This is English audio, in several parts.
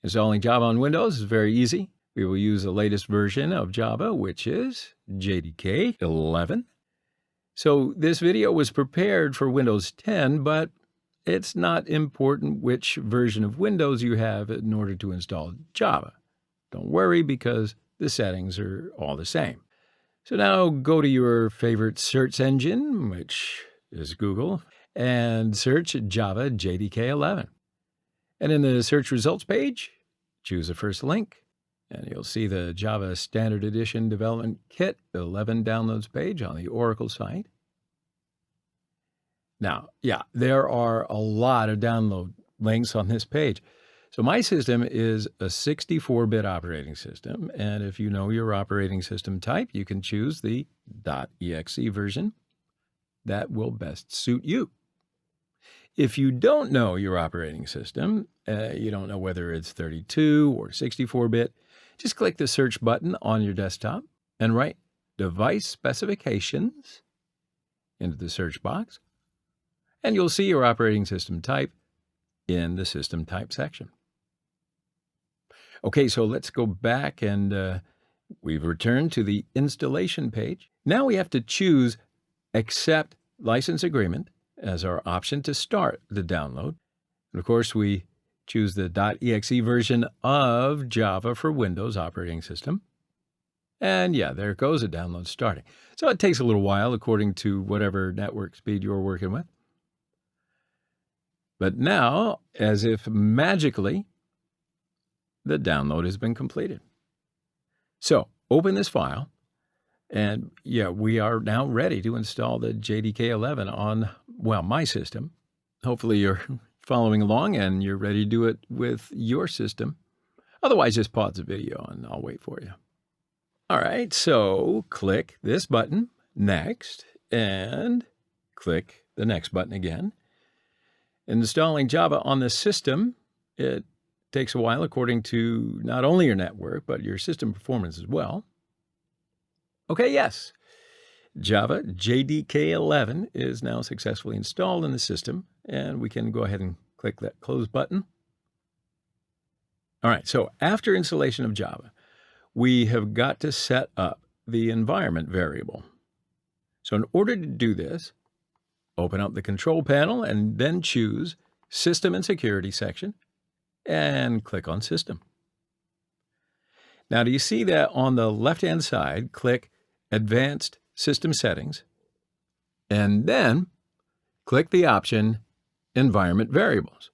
Installing Java on Windows is very easy. We will use the latest version of Java, which is JDK 11. So this video was prepared for Windows 10, but it's not important which version of Windows you have in order to install Java. Don't worry, because the settings are all the same. So now go to your favorite search engine, which is Google, and search Java JDK 11. And in the search results page, choose the first link, and you'll see the Java Standard Edition Development Kit 11 downloads page on the Oracle site. Now, there are a lot of download links on this page. So my system is a 64-bit operating system, and if you know your operating system type, you can choose the .exe version that will best suit you. If you don't know your operating system, you don't know whether it's 32 or 64-bit, just click the search button on your desktop and write device specifications into the search box, and you'll see your operating system type in the system type section. Okay, so let's go back, and we've returned to the installation page. Now we have to choose Accept License Agreement as our option to start the download. And of course, we choose the .exe version of Java for Windows operating system. And there it goes, the download starting. So it takes a little while according to whatever network speed you're working with. But now, as if magically, the download has been completed. So open this file, and we are now ready to install the JDK 11 on, my system. Hopefully you're following along and you're ready to do it with your system. Otherwise, just pause the video and I'll wait for you. All right, so click this button, Next, and click the next button again. Installing Java on the system, it takes a while according to not only your network, but your system performance as well. Okay, yes. Java JDK 11 is now successfully installed in the system, and we can go ahead and click that close button. All right, so after installation of Java, we have got to set up the environment variable. So in order to do this, open up the control panel and then choose System and Security section and click on System. Now, do you see that on the left-hand side, click Advanced System Settings, and then click the option Environment Variables.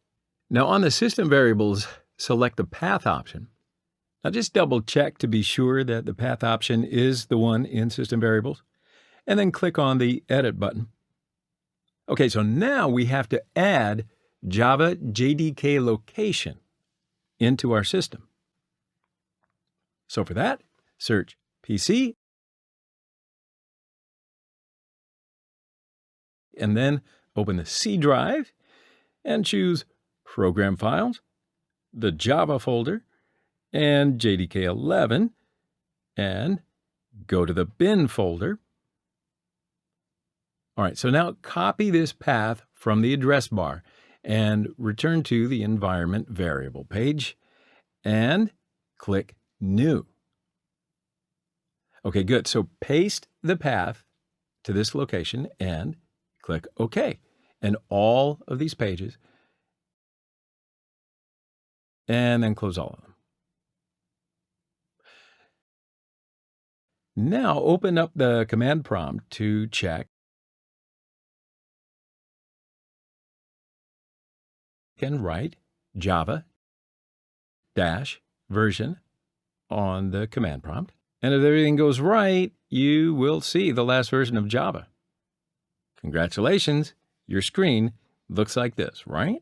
Now, on the System Variables, select the Path option. Now, just double-check to be sure that the Path option is the one in System Variables, and then click on the Edit button. Okay, so now we have to add Java JDK location into our system. So for that, search PC, and then open the C drive and choose Program Files, the Java folder, and JDK 11, and go to the bin folder. All right, so now copy this path from the address bar and return to the environment variable page and click New. Okay, good. So paste the path to this location and click OK. And all of these pages, and then close all of them. Now open up the command prompt to check and write Java-version on the command prompt. And if everything goes right, you will see the last version of Java. Congratulations, your screen looks like this, right?